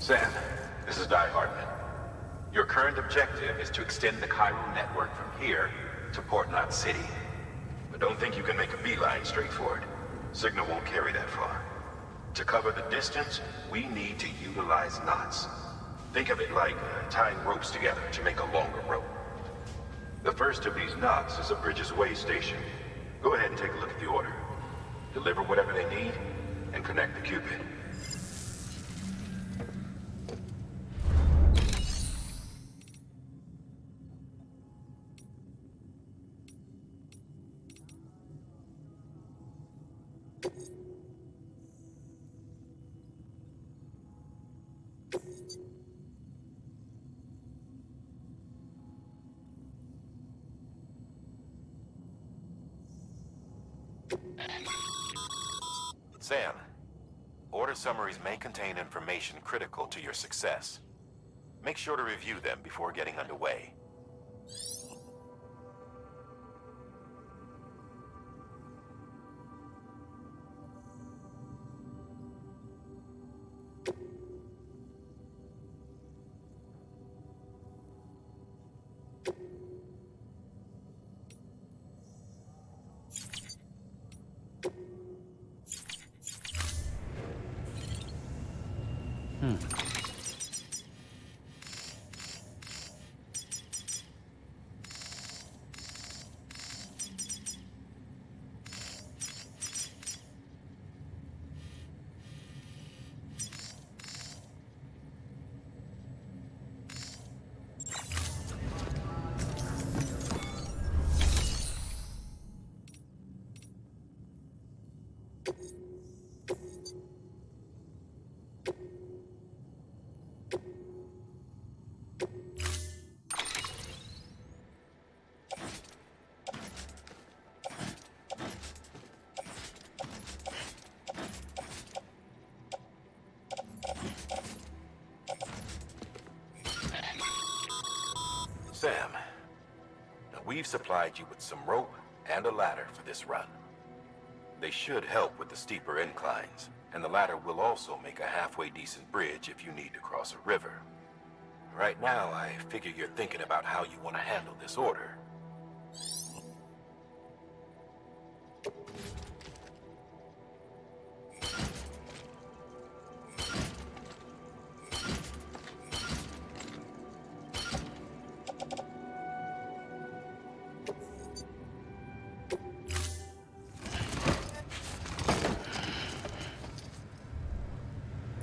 Sam, this is Di Hartman. Your current objective is to extend the chiral network from here to Port Knot City. But don't think you can make a beeline straight for it. Signal won't carry that far. To cover the distance, we need to utilize knots. Think of it like tying ropes together to make a longer rope. The first of these knots is a Bridges Way station. Go ahead and take a look at the order. Deliver whatever they need, and connect the Cupid. Sam, order summaries may contain information critical to your success. Make sure to review them before getting underway. Sam, now we've supplied you with some rope and a ladder for this run. They should help with the steeper inclines, and the ladder will also make a halfway decent bridge if you need to cross a river. Right now, I figure you're thinking about how you want to handle this order.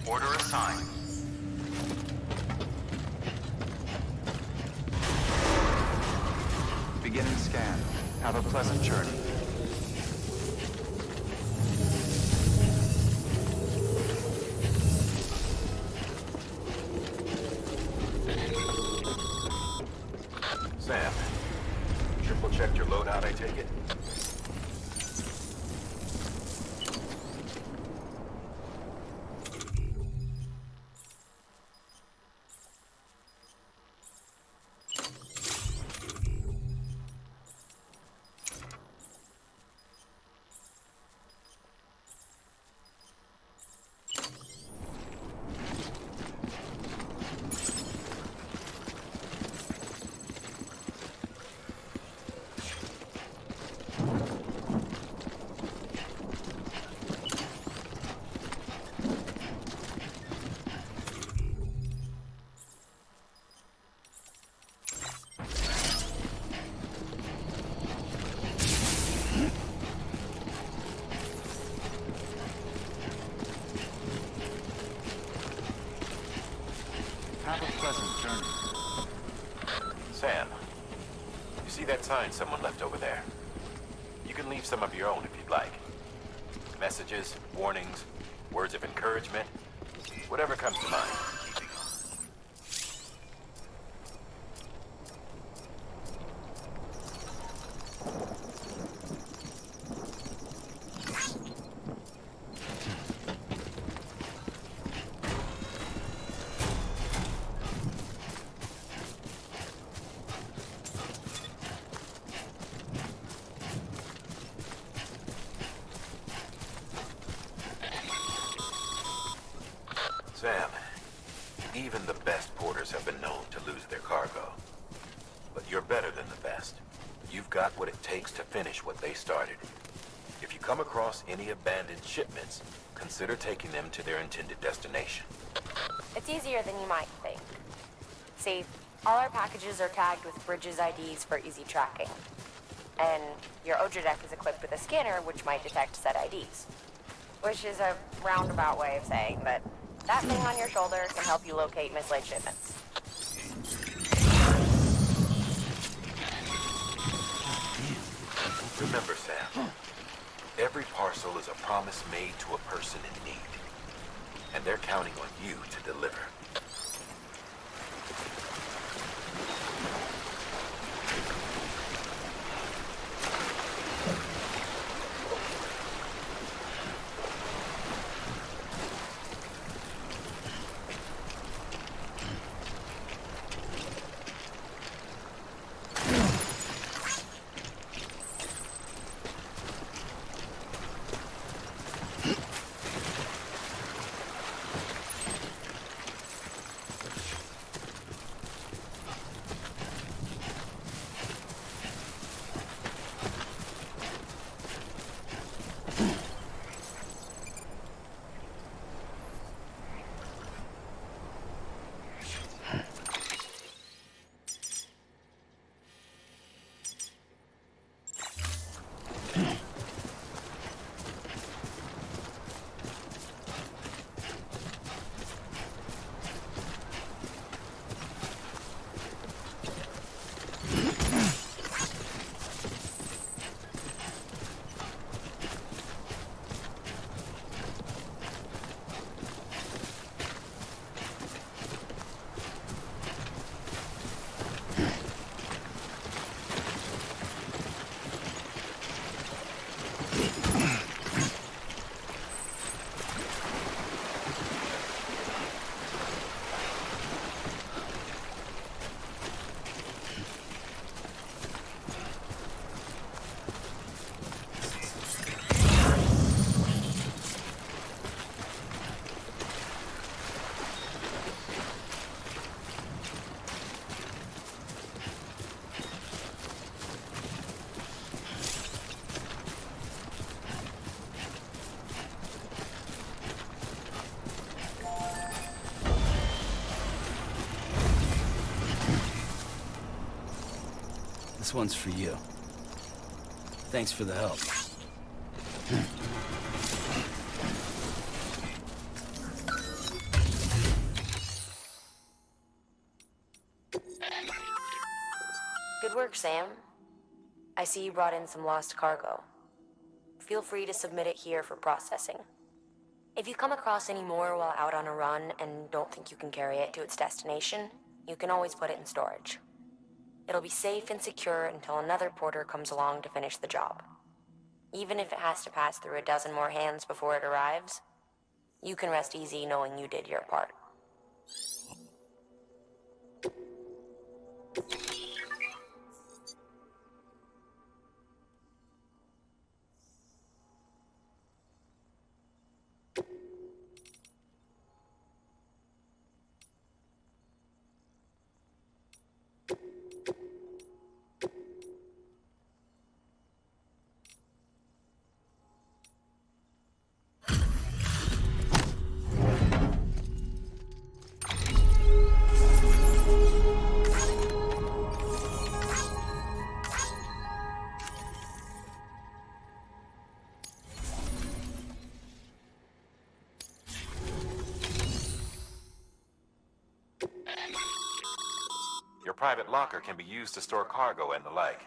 Order assigned. Beginning scan. Have a pleasant journey. Sam, triple checked your loadout, I take it? Have a pleasant journey. Sam, you see that sign someone left over there? You can leave some of your own if you'd like. Messages, warnings, words of encouragement, whatever comes to mind. Sam, Even the best porters have been known to lose their cargo. But you're better than the best. You've got what it takes to finish what they started. If you come across any abandoned shipments, consider taking them to their intended destination. It's easier than you might think. See, all our packages are tagged with Bridges IDs for easy tracking. And your Oja deck is equipped with a scanner which might detect said IDs. Which is a roundabout way of saying that that thing on your shoulder can help you locate mislaid shipments. Remember, Sam, every parcel is a promise made to a person in need. And they're counting on you to deliver. This one's for you. Thanks for the help. Good work, Sam. I see you brought in some lost cargo. Feel free to submit it here for processing. If you come across any more while out on a run and don't think you can carry it to its destination, you can always put it in storage. It'll be safe and secure until another porter comes along to finish the job. Even if it has to pass through a dozen more hands before it arrives, you can rest easy knowing you did your part. Your private locker can be used to store cargo and the like.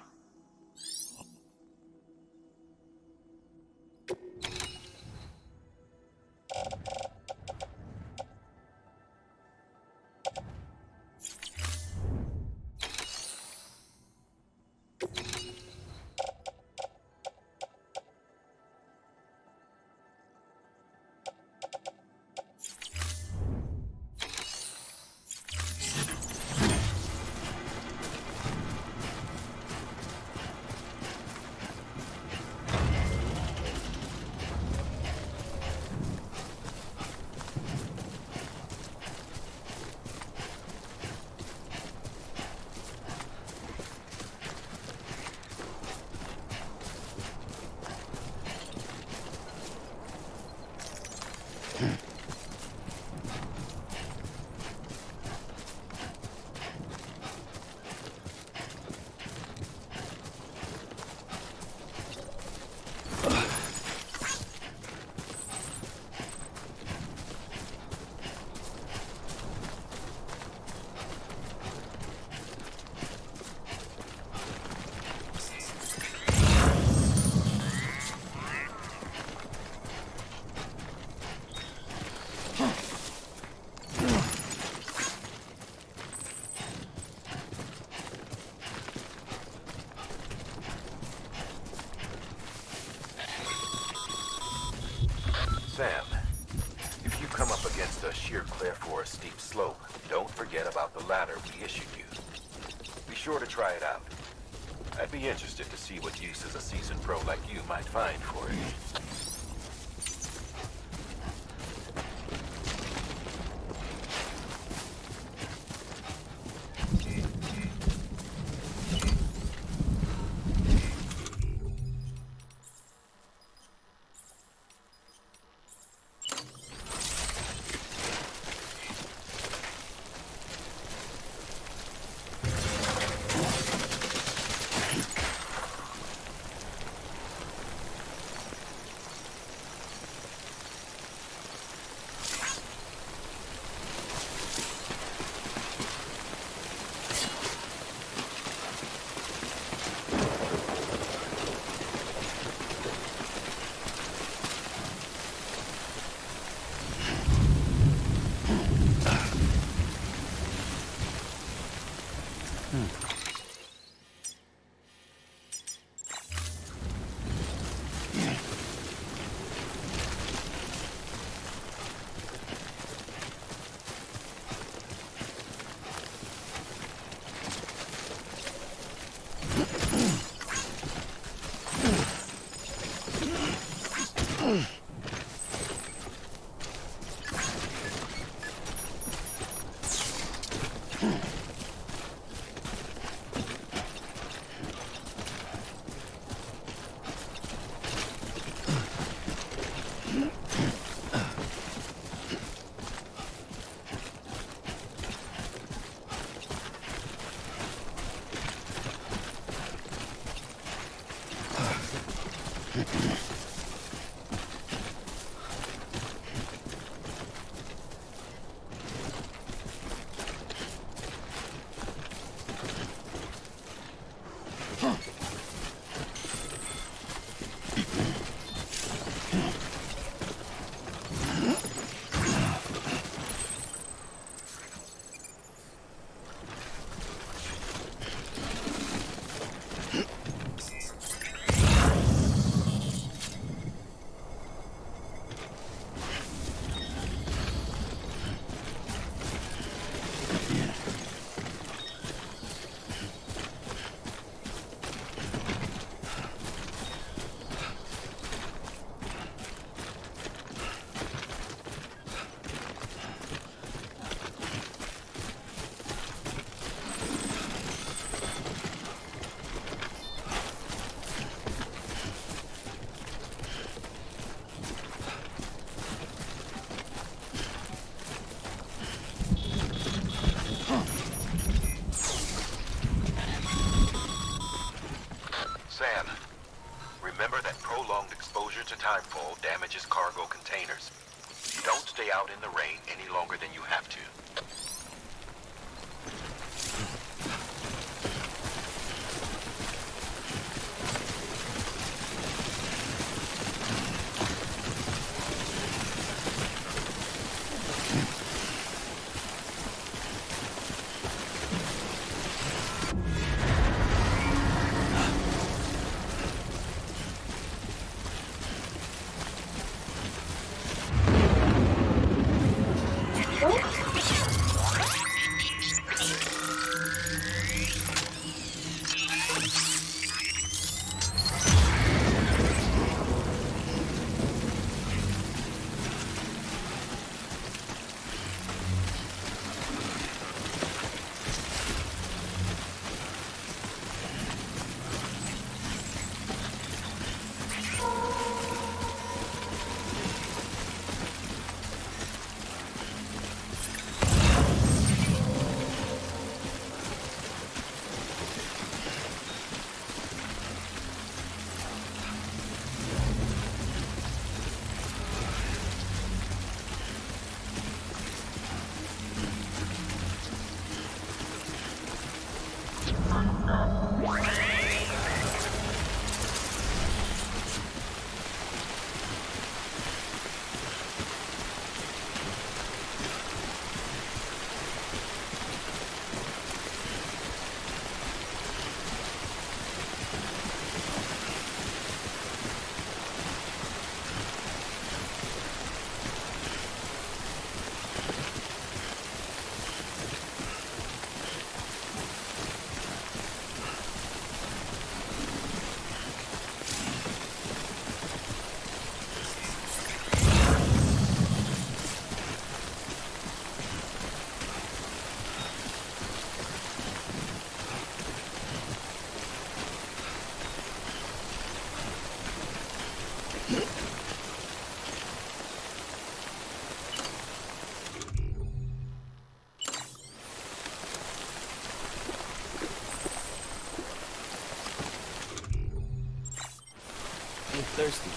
Sam, if you come up against a sheer cliff or a steep slope, don't forget about the ladder we issued you. Be sure to try it out. I'd be interested to see what uses a seasoned pro like you might find for it. Sam, remember that prolonged exposure to timefall damages cargo containers. Don't stay out in the rain any longer than you have to. thirsty.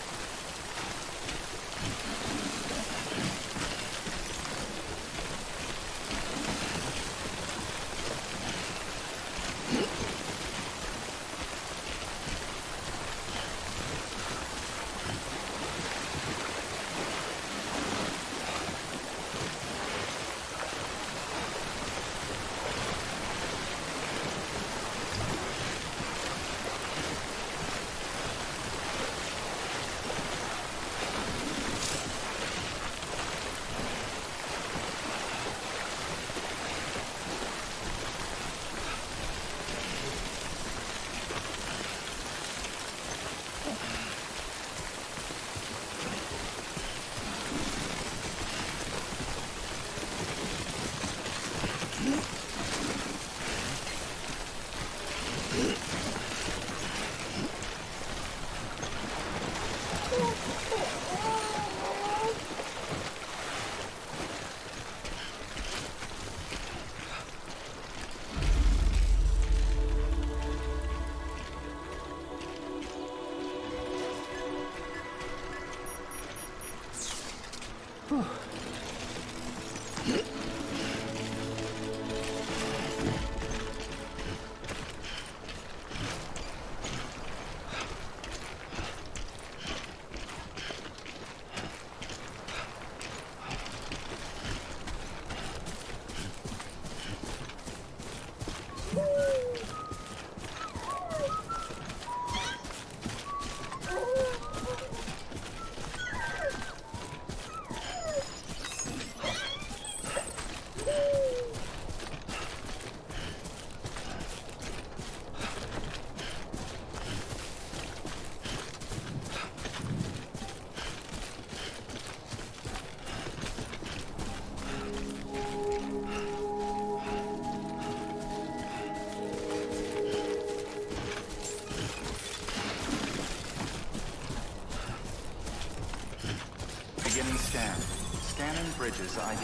Beginning scan. Scanning bridges ID.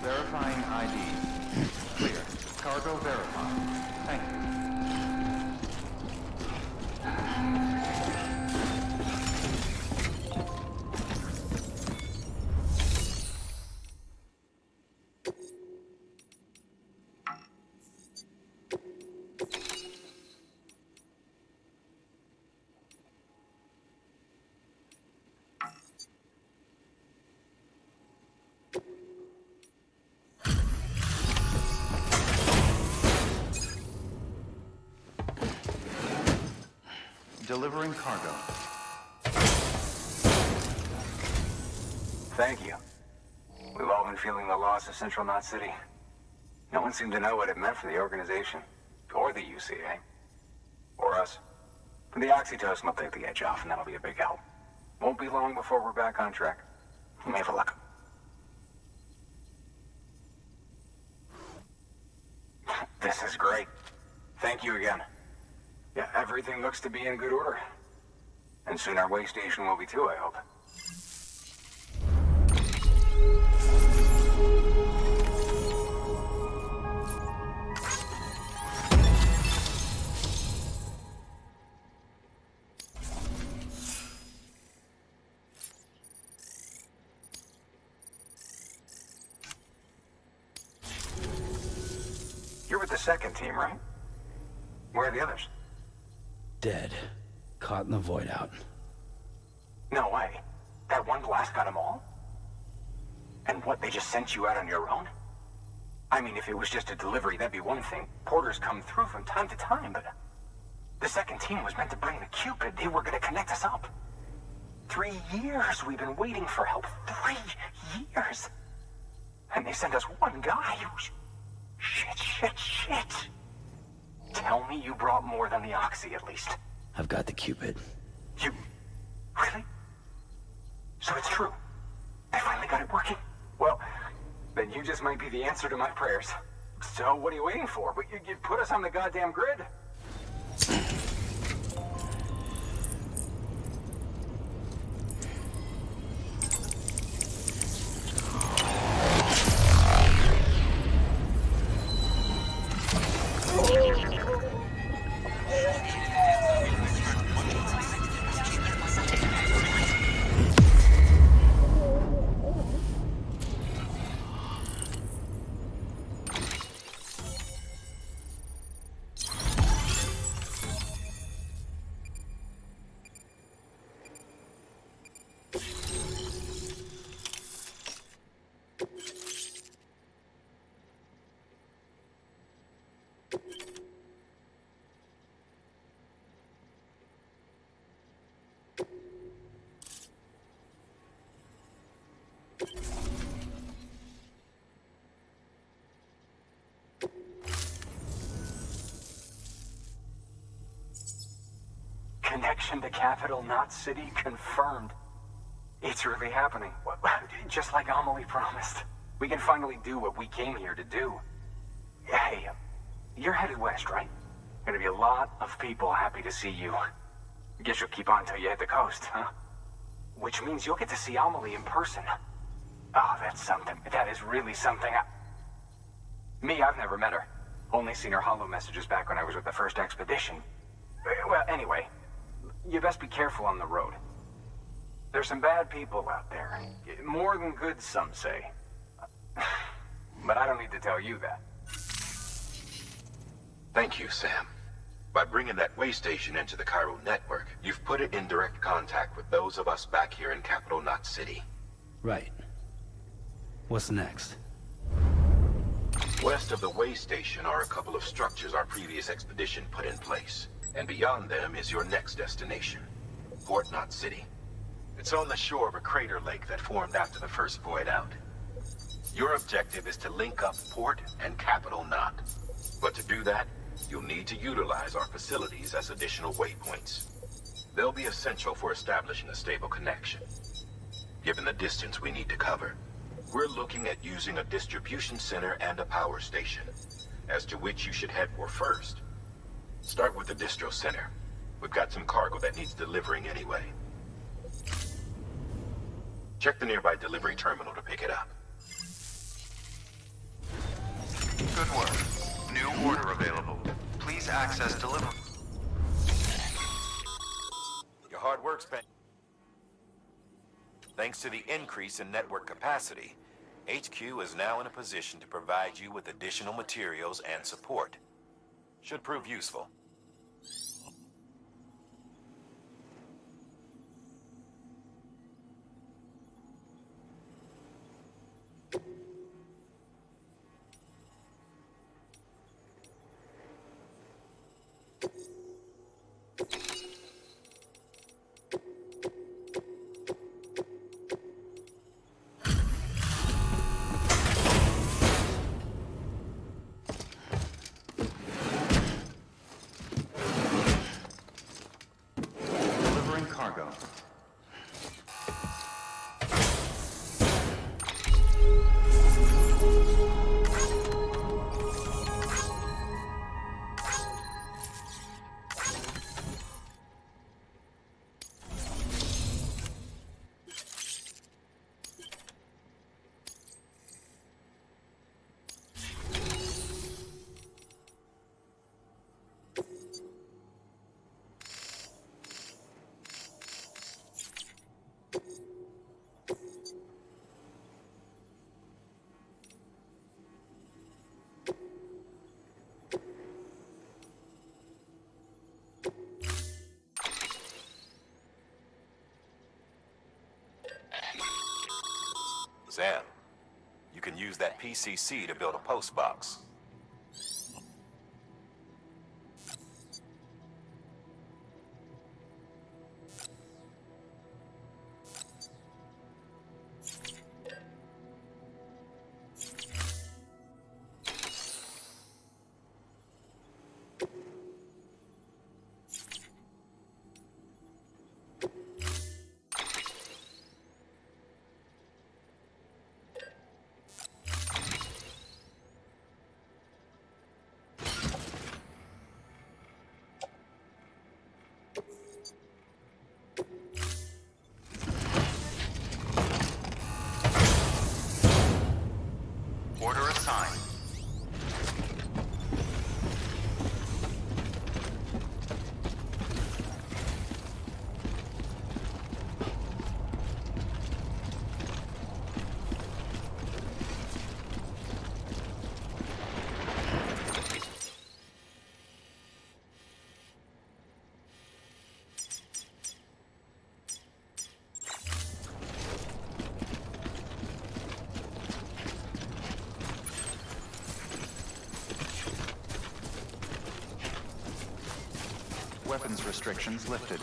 Verifying ID. Clear. Cargo verified. Thank you. Delivering cargo. Thank you. We've all been feeling the loss of Central Knot City. No one seemed to know what it meant for the organization, or the UCA, or us. The oxytocin will take the edge off, and that'll be a big help. Won't be long before we're back on track. We may have luck. This is great. Thank you again. Yeah, everything looks to be in good order. And soon our way station will be too, I hope. You're with the second team, right? Where are the others? Dead. Caught in the void out. No way. That one blast got them all? And what, they just sent you out on your own? I mean, if it was just a delivery, that'd be one thing. Porters come through from time to time, but... The second team was meant to bring the Cupid. They were gonna connect us up. 3 years we've been waiting for help. 3 years! And they sent us one guy who's... Shit. Tell me you brought more than the Oxy, at least. I've got the Cupid. You... Really? So it's true. They finally got it working? Well, then you just might be the answer to my prayers. So what are you waiting for? But you put us on the goddamn grid. connection to Capital Knot City confirmed. It's really happening. Just like Amelie promised. We can finally do what we came here to do. Hey, you're headed west, right? Gonna be a lot of people happy to see you. Guess you'll keep on till you hit the coast, huh? Which means you'll get to see Amelie in person. Oh, that's something. That is really something. I've never met her. Only seen her holo messages back when I was with the first expedition. Well, anyway, you best be careful on the road. There's some bad people out there. More than good, some say. But I don't need to tell you that. Thank you, Sam. By bringing that way station into the Cairo network, you've put it in direct contact with those of us back here in Capital Knot City. Right. What's next? West of the way station are a couple of structures our previous expedition put in place. And beyond them is your next destination, Port Knot City. It's on the shore of a crater lake that formed after the first void out. Your objective is to link up Port and Capital Knot. But to do that, you'll need to utilize our facilities as additional waypoints. They'll be essential for establishing a stable connection. Given the distance we need to cover, we're looking at using a distribution center and a power station, as to which you should head for first. Start with the distro center. We've got some cargo that needs delivering anyway. Check the nearby delivery terminal to pick it up. Good work. New order available. Please access delivery. Your hard work's been... Thanks to the increase in network capacity, HQ is now in a position to provide you with additional materials and support. Should prove useful. Delivering cargo. Sam, you can use that PCC to build a post box. Order assigned. Weapons restrictions lifted.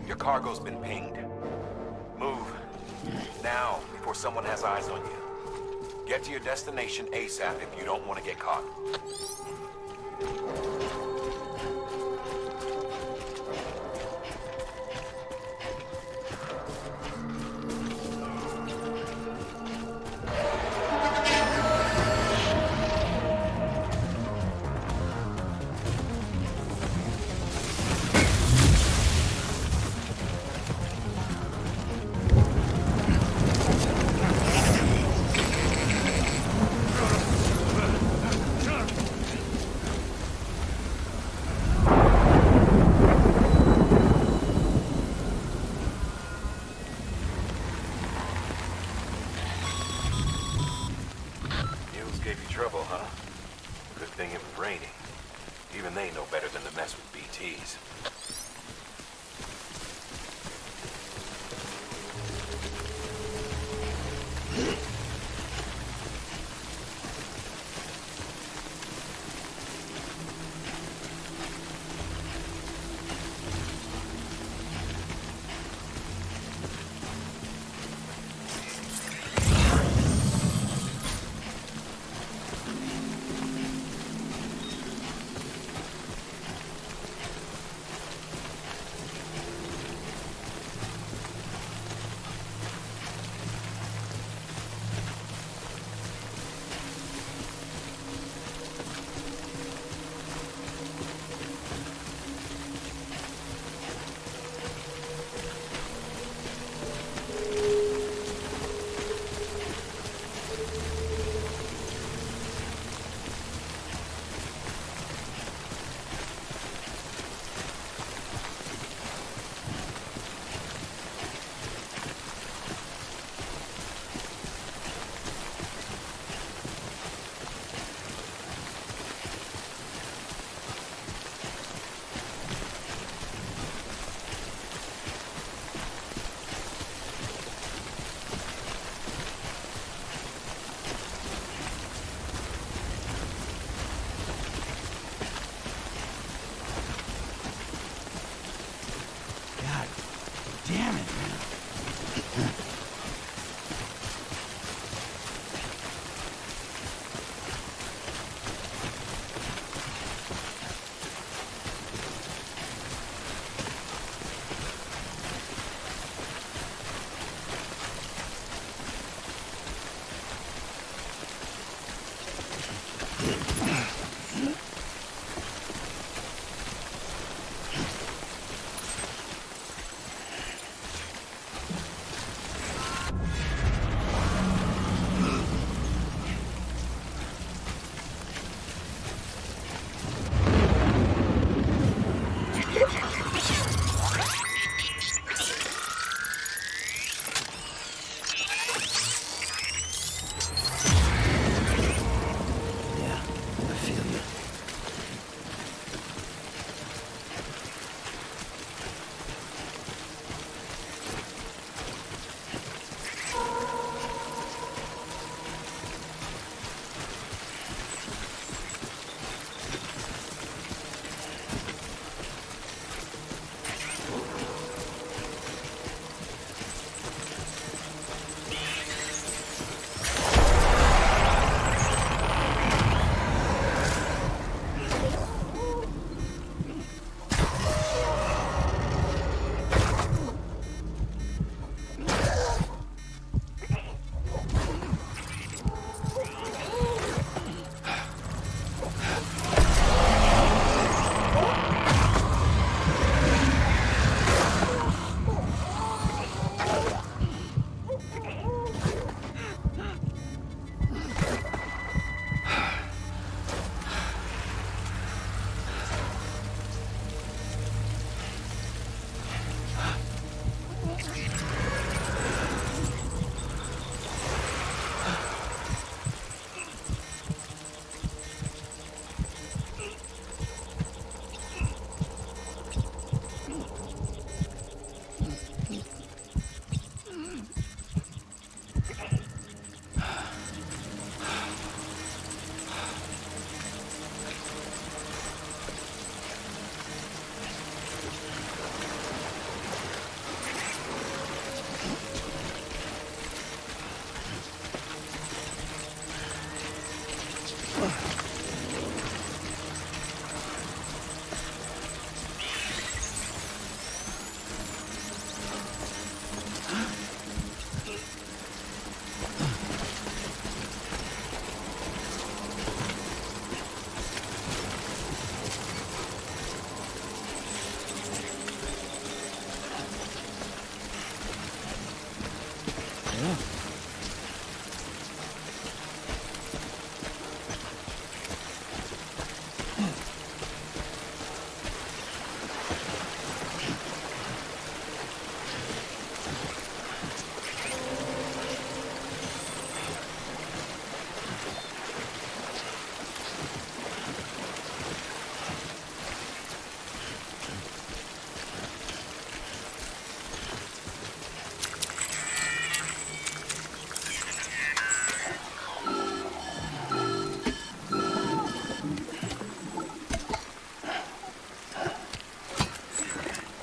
Your cargo's been pinged. Move. Now, before someone has eyes on you. Get to your destination ASAP if you don't want to get caught.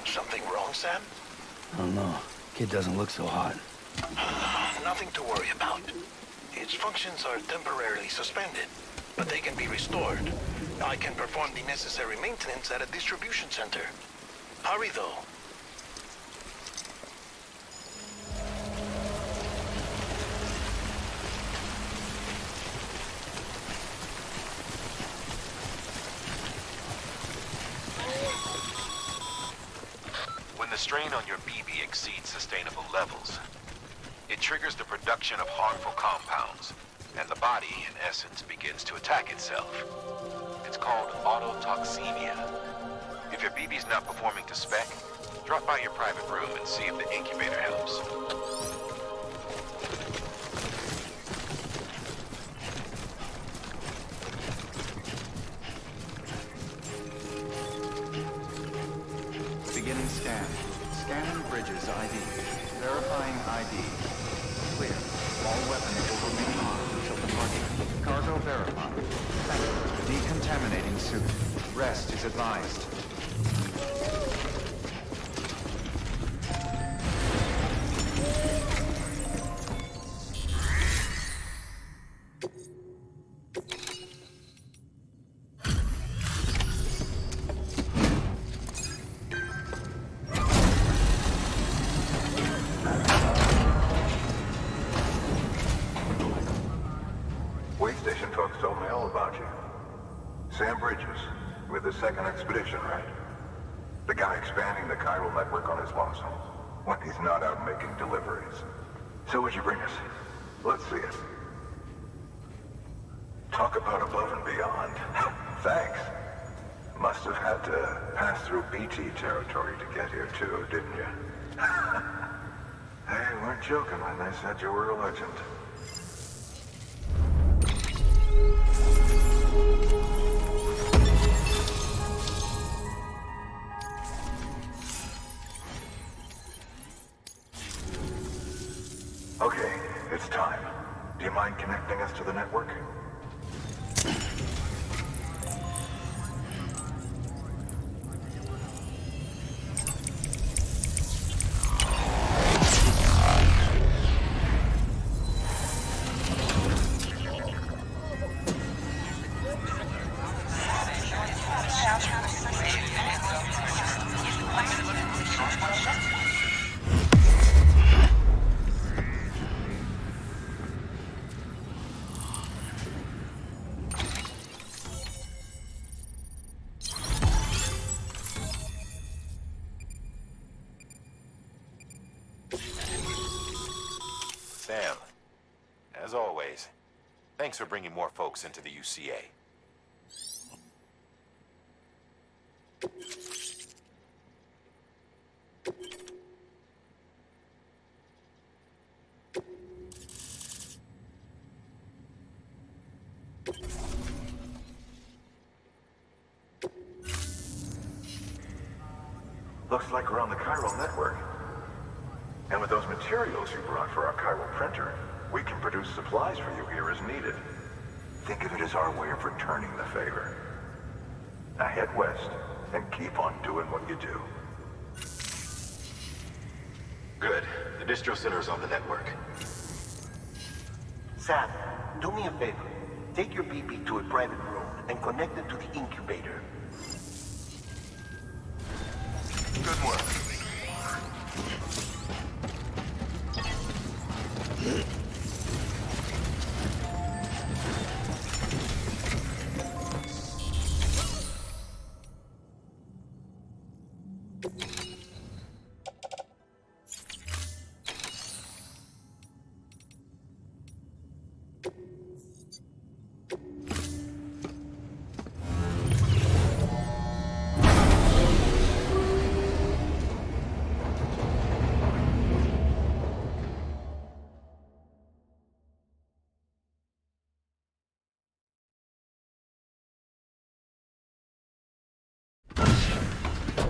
Something wrong, Sam? I don't know. Kid doesn't look so hot. Nothing to worry about. Its functions are temporarily suspended, but they can be restored. I can perform the necessary maintenance at a distribution center. Hurry, though. When the strain on your BB exceeds sustainable levels, it triggers the production of harmful compounds, and the body, in essence, begins to attack itself. It's called autotoxemia. If your BB's not performing to spec, drop by your private room and see if the incubator helps. Beginning scan. Scanning Bridges ID. Verifying ID. Clear. All weapons will remain on until departure. Cargo verified. Decontaminating suit. Rest is advised. Way station folks told me all about you. Sam Bridges, with the second expedition, right? The guy expanding the chiral network on his lonesome, when he's not out making deliveries. So what'd you bring us? Let's see it. Talk about above and beyond. Thanks. Must have had to pass through BT territory to get here too, didn't you? They weren't joking when they said you were a legend. Okay, it's time. Do you mind connecting us to the network? Sam, as always, thanks for bringing more folks into the UCA. Looks like we're on the chiral network. And with those materials you brought for our chiral printer, we can produce supplies for you here as needed. Think of it as our way of returning the favor. Now head west and keep on doing what you do. Good. The distro center is on the network. Sam, do me a favor. Take your BB to a private room and connect it to the incubator. Good work.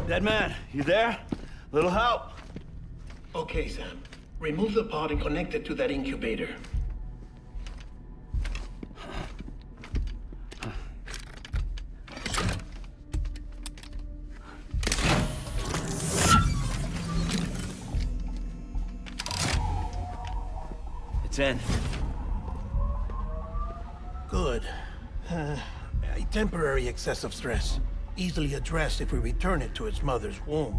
Dead man, you there? Little help. Okay, Sam. Remove the pod and connect it to that incubator. It's in. Good. A temporary excess of stress. Easily addressed if we return it to its mother's womb.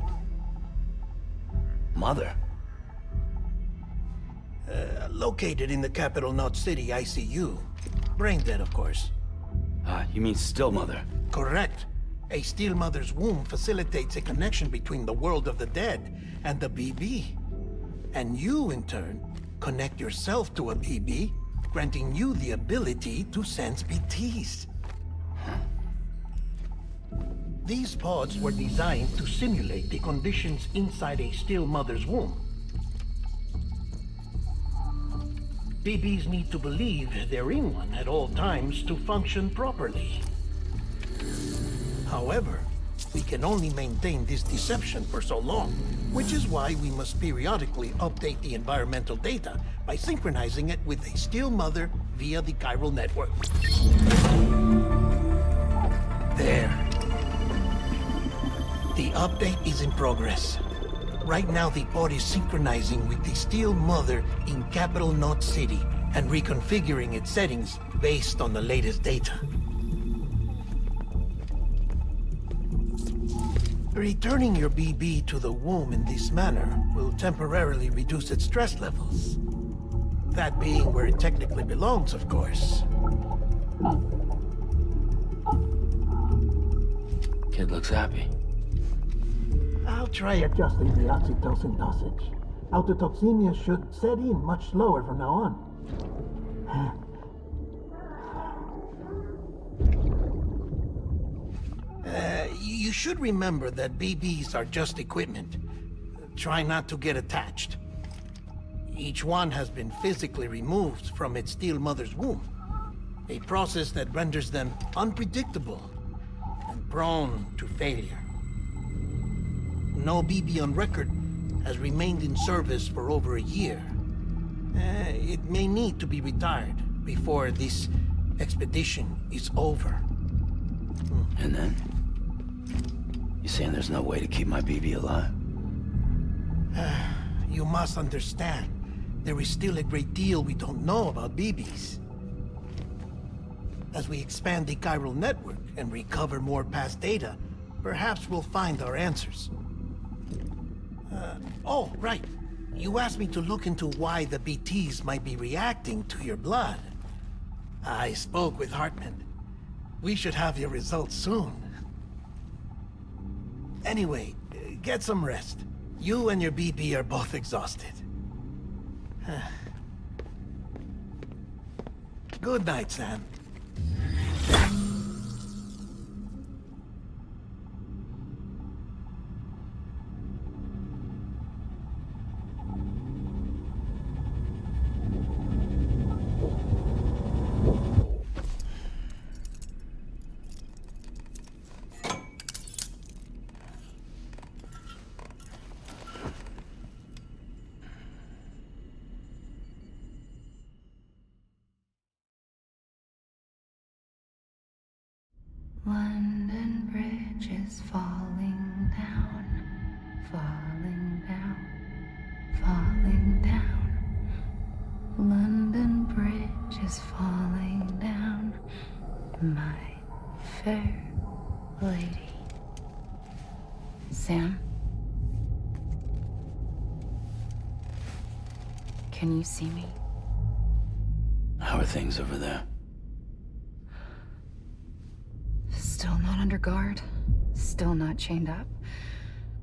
Mother? Located in the capital Knot City ICU. Brain dead, of course. You mean still mother? Correct. A still mother's womb facilitates a connection between the world of the dead and the BB. And you, in turn, connect yourself to a BB, granting you the ability to sense BTs. These pods were designed to simulate the conditions inside a still mother's womb. BBs need to believe they're in one at all times to function properly. However, we can only maintain this deception for so long, which is why we must periodically update the environmental data by synchronizing it with a still mother via the chiral network. There. The update is in progress. Right now, the pod is synchronizing with the still mother in capital Knot City and reconfiguring its settings based on the latest data. Returning your BB to the womb in this manner will temporarily reduce its stress levels. That being where it technically belongs, of course. Kid looks happy. I'll try adjusting the oxytocin dosage. Autotoxemia should set in much slower from now on. You should remember that BBs are just equipment. Try not to get attached. Each one has been physically removed from its still mother's womb. A process that renders them unpredictable and prone to failure. No BB on record has remained in service for over a year. It may need to be retired before this expedition is over. And then? You saying there's no way to keep my BB alive? You must understand, there is still a great deal we don't know about BBs. As we expand the chiral network and recover more past data, perhaps we'll find our answers. Oh, right. You asked me to look into why the BTs might be reacting to your blood. I spoke with Hartman. We should have your results soon. Anyway, get some rest. You and your BB are both exhausted. Good night, Sam. London Bridge is falling down, falling down, falling down. London Bridge is falling down, my fair lady. Sam? Can you see me? How are things over there? Still not under guard, still not chained up,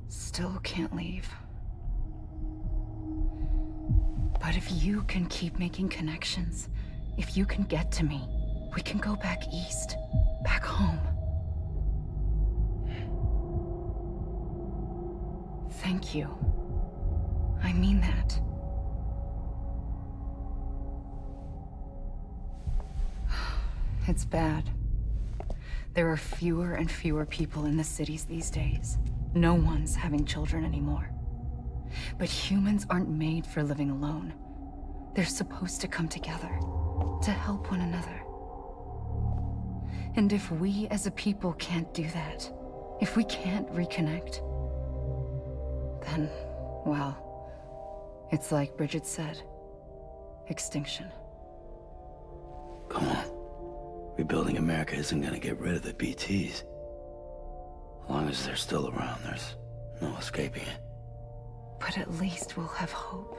still can't leave. But if you can keep making connections, if you can get to me, we can go back east, back home. Thank you. I mean that. It's bad. There are fewer and fewer people in the cities these days. No one's having children anymore. But humans aren't made for living alone. They're supposed to come together, to help one another. And if we as a people can't do that, if we can't reconnect, then, well, it's like Bridget said, extinction. Come on. Rebuilding America isn't gonna get rid of the BTs. As long as they're still around, there's no escaping it. But at least we'll have hope.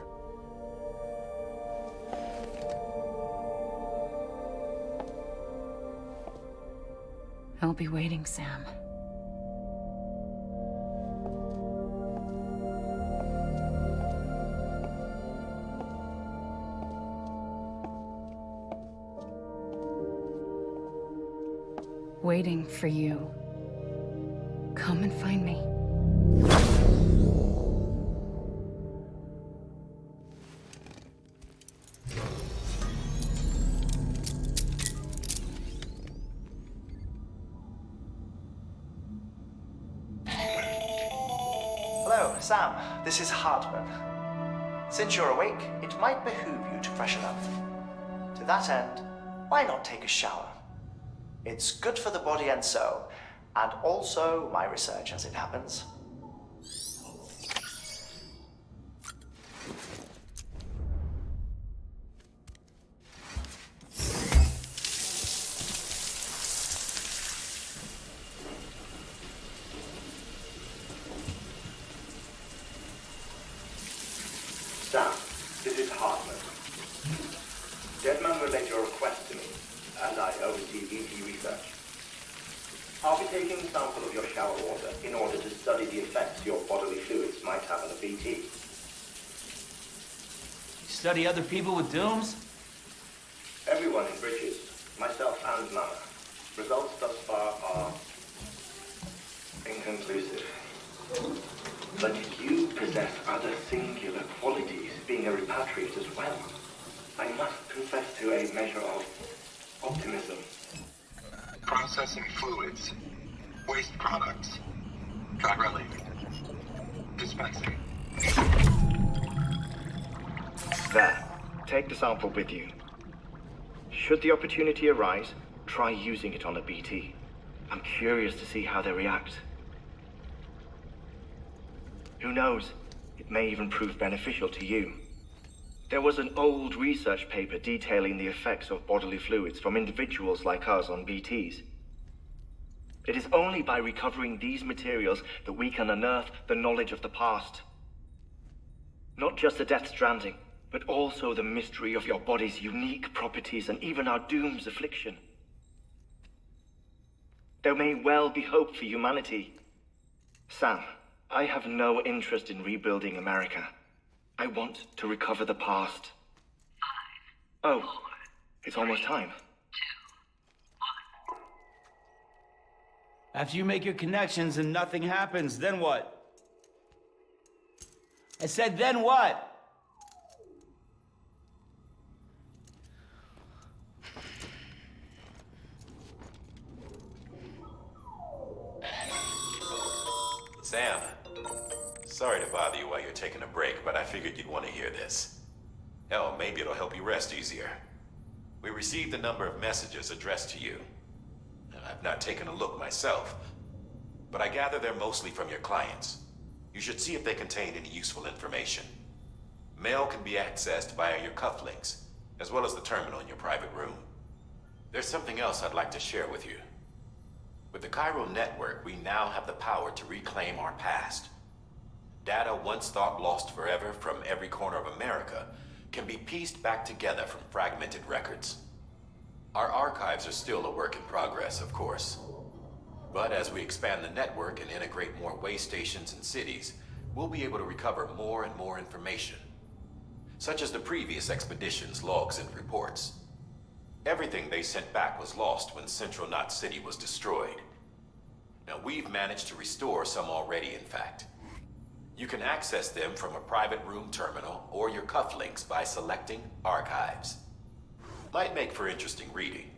I'll be waiting, Sam. Waiting for you. Come and find me. Hello, Sam. This is Hartman. Since you're awake, it might behoove you to freshen up. To that end, why not take a shower? It's good for the body and soul, and also my research as it happens. Sam, this is Hartman. Deadman relayed your request to me, and I oversee VT research. I'll be taking a sample of your shower water in order to study the effects your bodily fluids might have on a VT. Study other people with dooms? Everyone in Bridges, myself and Mama. Results thus far are inconclusive. But you possess other singular qualities, being a repatriate as well. I must confess to a measure of optimism. Processing fluids. Waste products. Try relief. Dispensing. There. Take the sample with you. Should the opportunity arise, try using it on a BT. I'm curious to see how they react. Who knows? It may even prove beneficial to you. There was an old research paper detailing the effects of bodily fluids from individuals like us on BTs. It is only by recovering these materials that we can unearth the knowledge of the past. Not just the Death Stranding, but also the mystery of your body's unique properties and even our doom's affliction. There may well be hope for humanity. Sam, I have no interest in rebuilding America. I want to recover the past. 5, oh, 4, it's almost time. 2, 1. After you make your connections and nothing happens, then what? I said, then what? Sam, sorry to bother you while you're taking a break, but I figured you'd want to hear this. Hell, maybe it'll help you rest easier. We received a number of messages addressed to you. I've not taken a look myself, but I gather they're mostly from your clients. You should see if they contain any useful information. Mail can be accessed via your cufflinks, as well as the terminal in your private room. There's something else I'd like to share with you. With the Cairo network, we now have the power to reclaim our past. Data once thought lost forever from every corner of America can be pieced back together from fragmented records. Our archives are still a work in progress, of course. But as we expand the network and integrate more way stations and cities, we'll be able to recover more and more information, such as the previous expedition's logs and reports. Everything they sent back was lost when Central Knot City was destroyed. Now, we've managed to restore some already, in fact. You can access them from a private room terminal or your cufflinks by selecting Archives. Might make for interesting reading.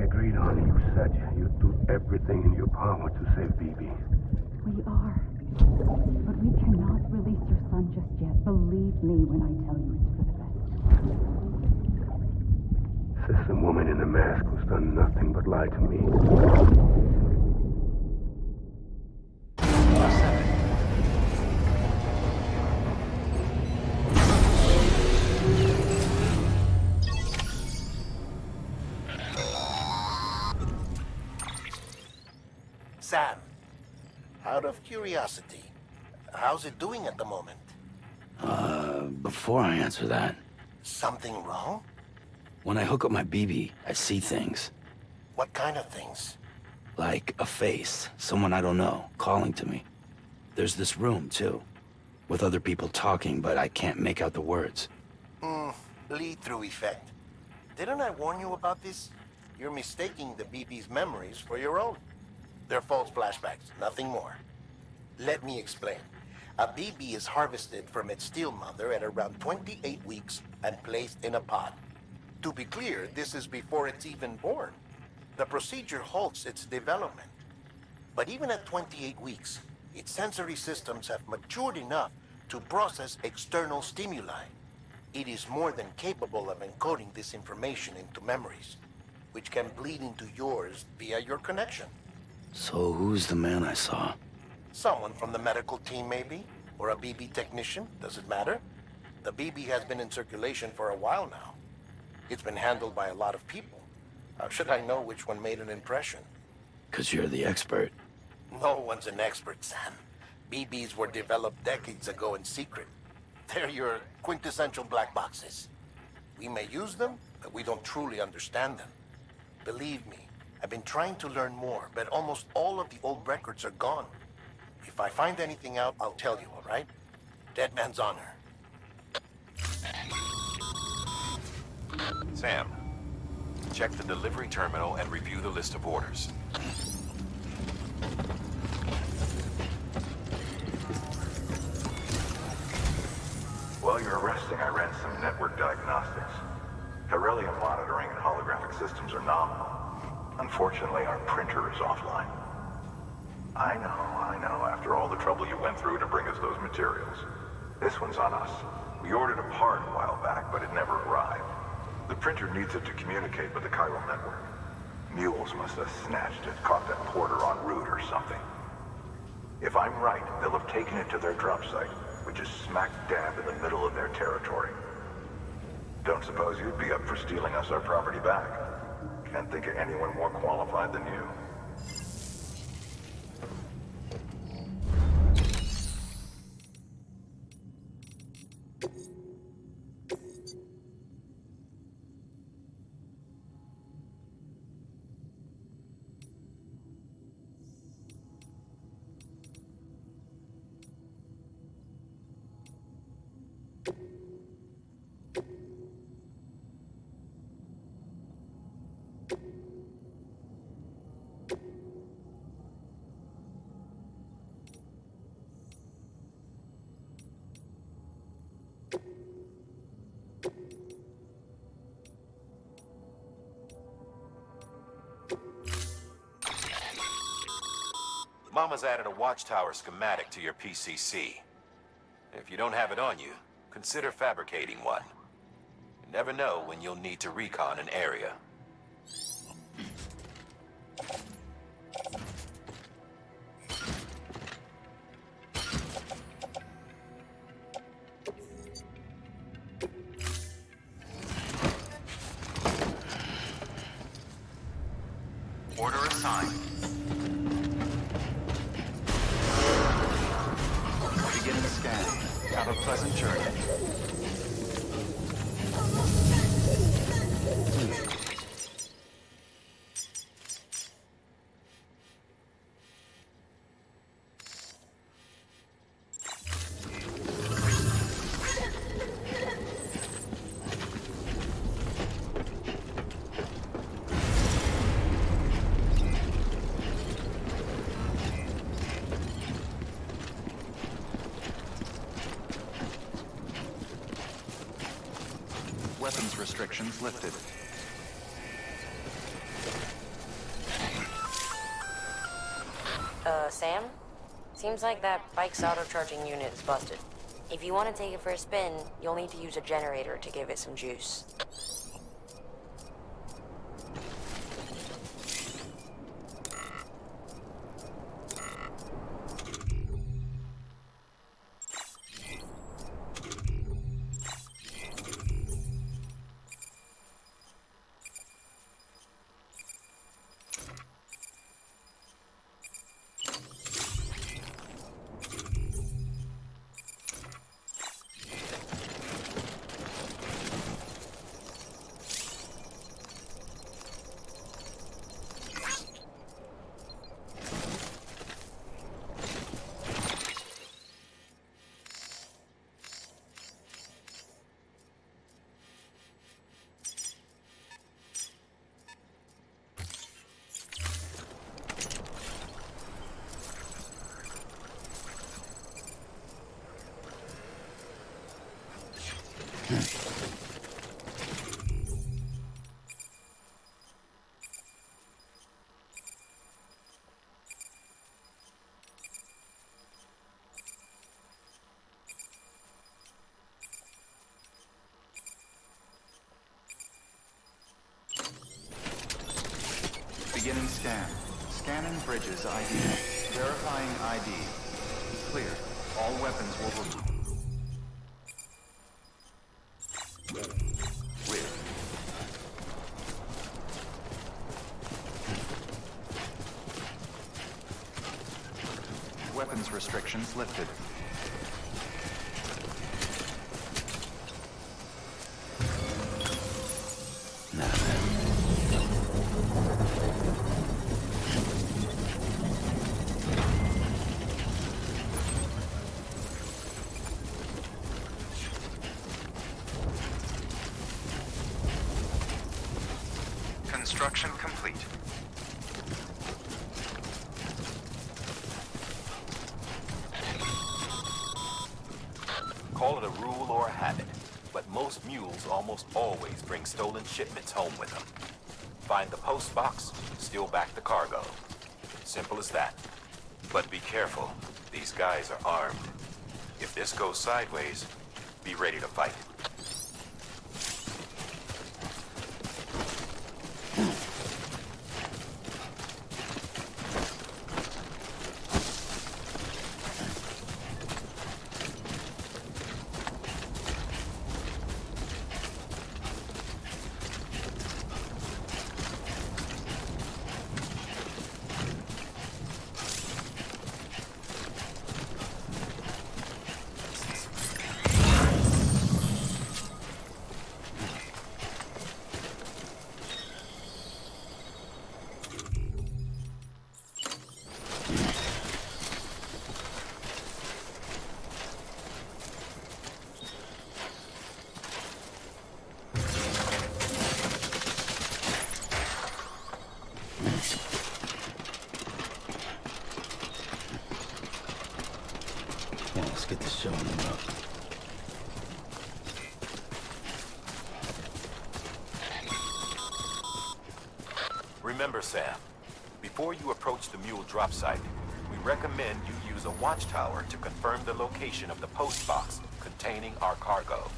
agreed on, you said you'd do everything in your power to save BB. We are. But we cannot release your son just yet. Believe me when I tell you it's for the best. System woman in the mask who's done nothing but lie to me. Sam, out of curiosity, how's it doing at the moment? Before I answer that, Something wrong? when I hook up my BB, I see things. What kind of things? Like a face, someone I don't know, calling to me. There's this room, too, with other people talking, but I can't make out the words. Lead-through effect. Didn't I warn you about this? You're mistaking the BB's memories for your own. They're false flashbacks, nothing more. Let me explain. A BB is harvested from its steel mother at around 28 weeks and placed in a pod. To be clear, this is before it's even born. The procedure halts its development. But even at 28 weeks, its sensory systems have matured enough to process external stimuli. It is more than capable of encoding this information into memories, which can bleed into yours via your connection. So who's the man I saw? Someone from the medical team, maybe? Or a BB technician? Does it matter? The BB has been in circulation for a while now. It's been handled by a lot of people. How should I know which one made an impression? 'Cause you're the expert. No one's an expert, Sam. BBs were developed decades ago in secret. They're your quintessential black boxes. We may use them, but we don't truly understand them. Believe me, I've been trying to learn more, but almost all of the old records are gone. If I find anything out, I'll tell you, all right? Dead man's honor. Sam, check the delivery terminal and review the list of orders. While you're resting, I ran some network diagnostics. Beryllium monitoring and holographic systems are nominal. Unfortunately, our printer is offline. I know. After all the trouble you went through to bring us those materials. This one's on us. We ordered a part a while back, but it never arrived. The printer needs it to communicate with the chiral network. Mules must have snatched it, caught that porter en route or something. If I'm right, they'll have taken it to their drop site, which is smack dab in the middle of their territory. Don't suppose you'd be up for stealing us our property back? Can't think of anyone more qualified than you. Mama's added a watchtower schematic to your PCC. If you don't have it on you, consider fabricating one. You never know when you'll need to recon an area. Order assigned. Beginning scan. Have a pleasant journey. Weapons restrictions lifted. Sam? Seems like that bike's auto-charging unit is busted. If you want to take it for a spin, you'll need to use a generator to give it some juice. Beginning scan. Scanning bridges ID. Verifying ID. Clear. All weapons will remove. Weapons restrictions lifted. Construction complete. Call it a rule or a habit, but most mules almost always bring stolen shipments home with them. Find the post box, steal back the cargo. Simple as that. But be careful, these guys are armed. If this goes sideways, be ready to fight. Yeah, let's get this showing them up. Remember, Sam, before you approach the mule drop site, we recommend you use a watchtower to confirm the location of the post box containing our cargo.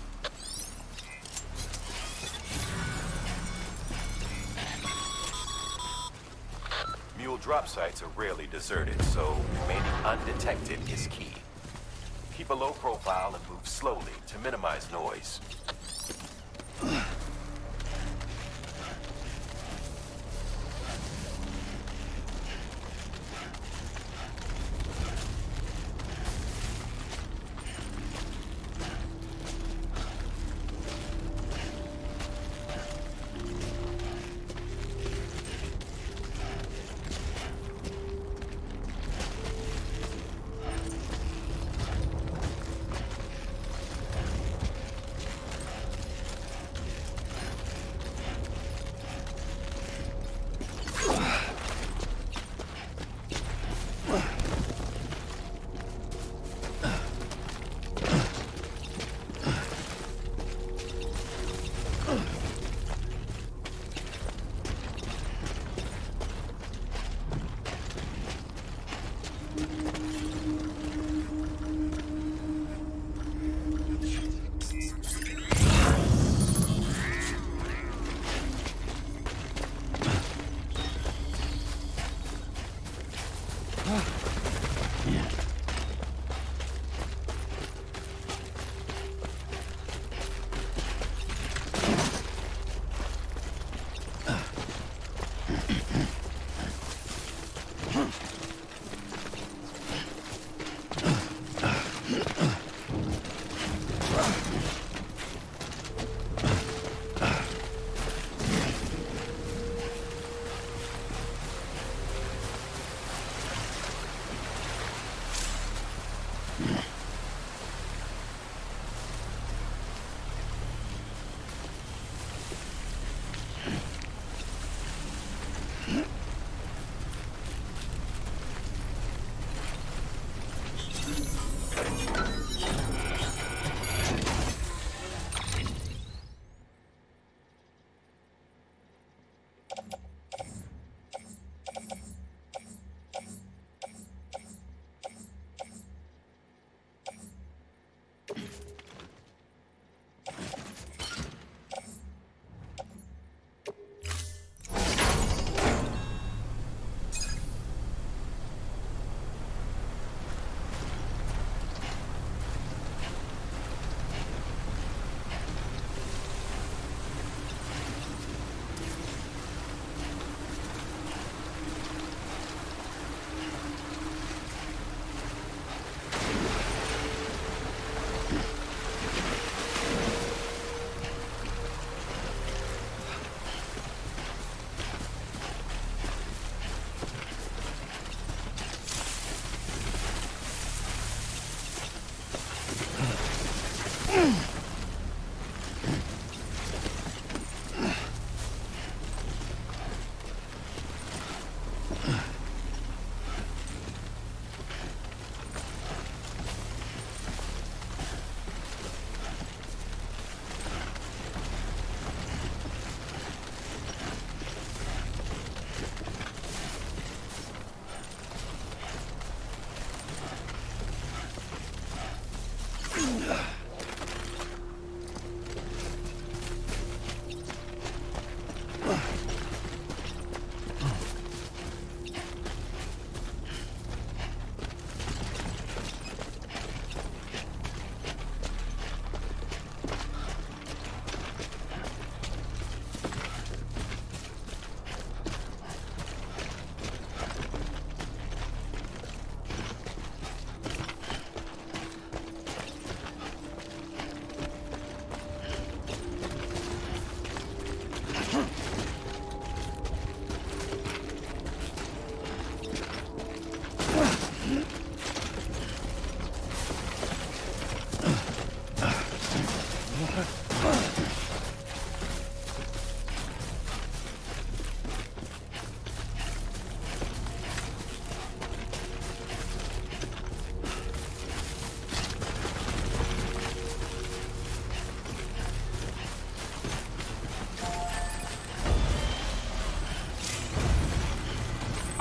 Mule drop sites are rarely deserted, so remaining undetected is key. Keep a low profile and move slowly to minimize noise.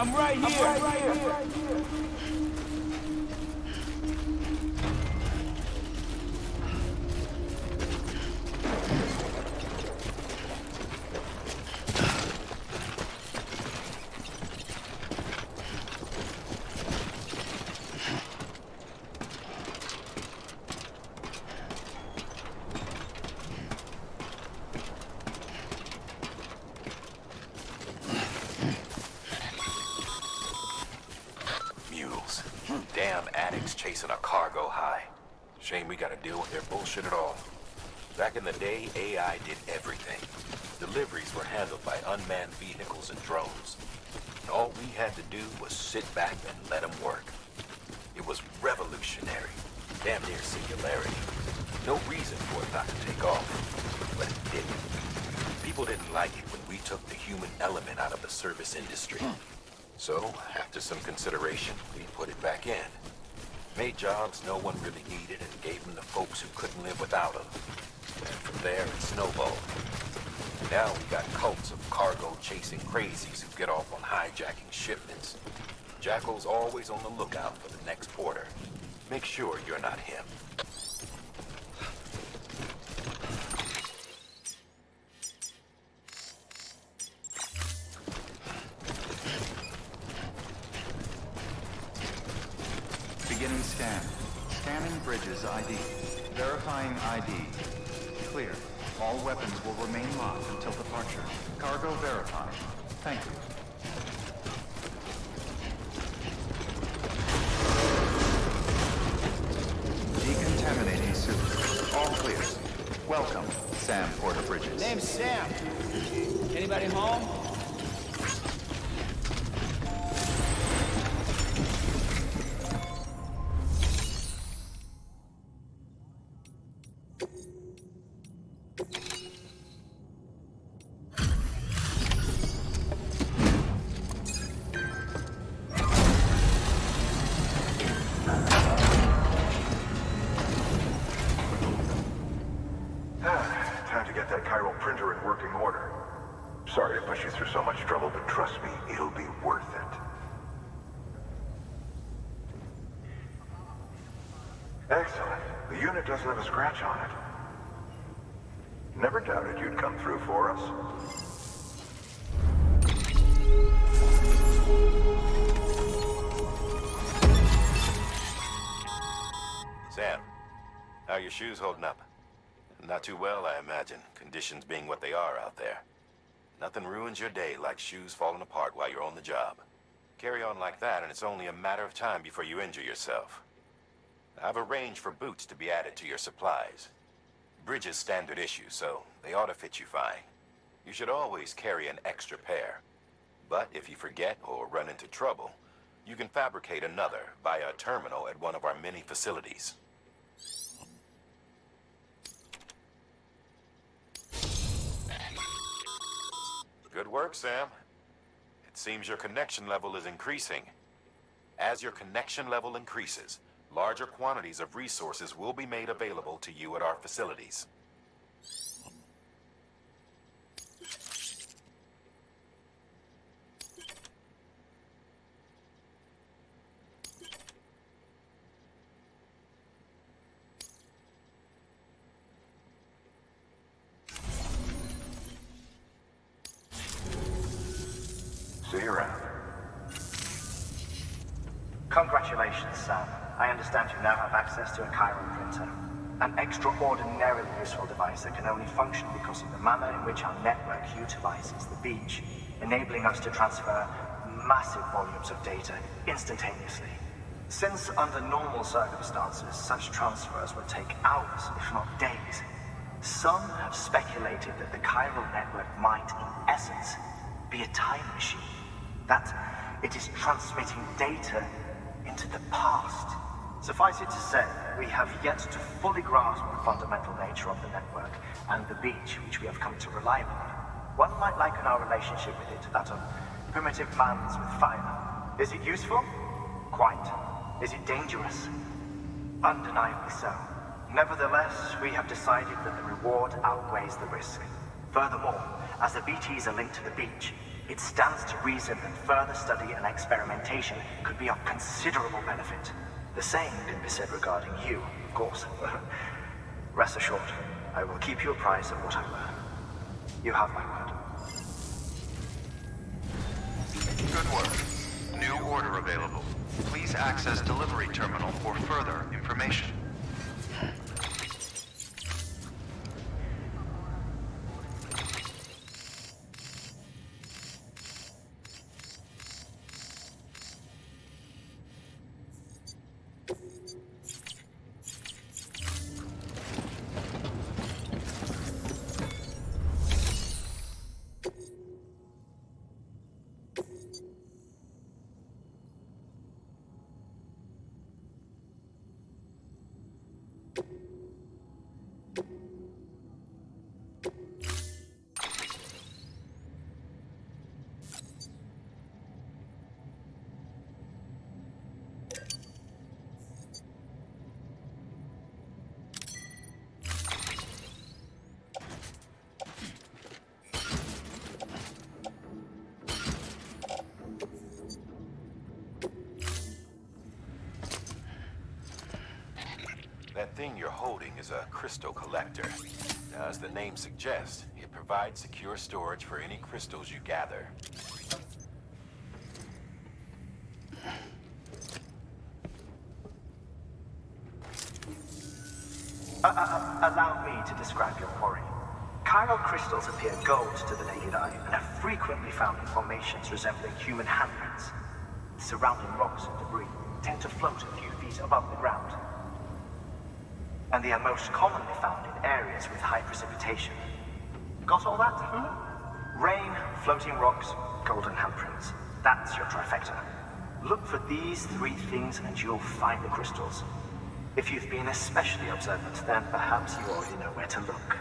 I'm right here. Damn addicts chasing a cargo high. Shame we gotta deal with their bullshit at all. Back in the day, AI did everything. Deliveries were handled by unmanned vehicles and drones. And all we had to do was sit back and let them work. It was revolutionary. Damn near singularity. No reason for it not to take off. But it didn't. People didn't like it when we took the human element out of the service industry. So, after some consideration, we put it back in. Made jobs no one really needed and gave them to folks who couldn't live without them. And from there, it snowballed. Now we got cults of cargo-chasing crazies who get off on hijacking shipments. Jackal's always on the lookout for the next porter. Make sure you're not him. Beginning scan. Scanning bridges ID. Verifying ID. Clear. All weapons will remain locked until departure. Cargo verified. Thank you. Decontaminating suit. All clear. Welcome, Sam Porter Bridges. Name's Sam. Anybody home? Time to get that chiral printer in working order. Sorry to push you through so much trouble, but trust me, it'll be worth it. Excellent. The unit doesn't have a scratch on it. Never doubted you'd come through for us. Sam, how are your shoes holding up? Not too well, I imagine, conditions being what they are out there. Nothing ruins your day like shoes falling apart while you're on the job. Carry on like that, and it's only a matter of time before you injure yourself. I've arranged for boots to be added to your supplies. Bridges standard issue, so they ought to fit you fine. You should always carry an extra pair. But if you forget or run into trouble, you can fabricate another via a terminal at one of our many facilities. Good work, Sam. It seems your connection level is increasing. As your connection level increases, larger quantities of resources will be made available to you at our facilities. See you around. Congratulations, Sam. I understand you now have access to a chiral printer. An extraordinarily useful device that can only function because of the manner in which our network utilizes the beach, enabling us to transfer massive volumes of data instantaneously. Since under normal circumstances, such transfers would take hours, if not days, some have speculated that the chiral network might, in essence, be a time machine. That it is transmitting data into the past. Suffice it to say, we have yet to fully grasp the fundamental nature of the network and the beach which we have come to rely upon. One might liken our relationship with it to that of primitive man's with fire. Is it useful? Quite. Is it dangerous? Undeniably so. Nevertheless, we have decided that the reward outweighs the risk. Furthermore, as the BTs are linked to the beach, it stands to reason that further study and experimentation could be of considerable benefit. The same can be said regarding you, of course. Rest assured, I will keep you apprised of what I learn. You have my word. Good work. New order available. Please access delivery terminal for further information. That thing you're holding is a crystal collector. Now, as the name suggests, it provides secure storage for any crystals you gather. Allow me to describe your quarry. Chiral crystals appear gold to the naked eye and are frequently found in formations resembling human handprints. Surrounding rocks and debris tend to float a few feet above the ground. And they are most commonly found in areas with high precipitation. Got all that? Rain, floating rocks, golden handprints. That's your trifecta. Look for these three things and you'll find the crystals. If you've been especially observant, then perhaps you already know where to look.